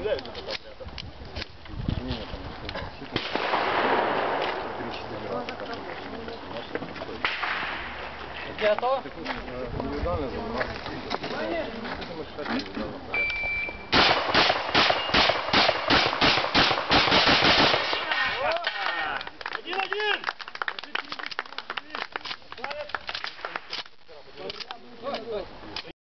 стреляют из этого отряда. Готово? Индивидуально заниматься. Конечно.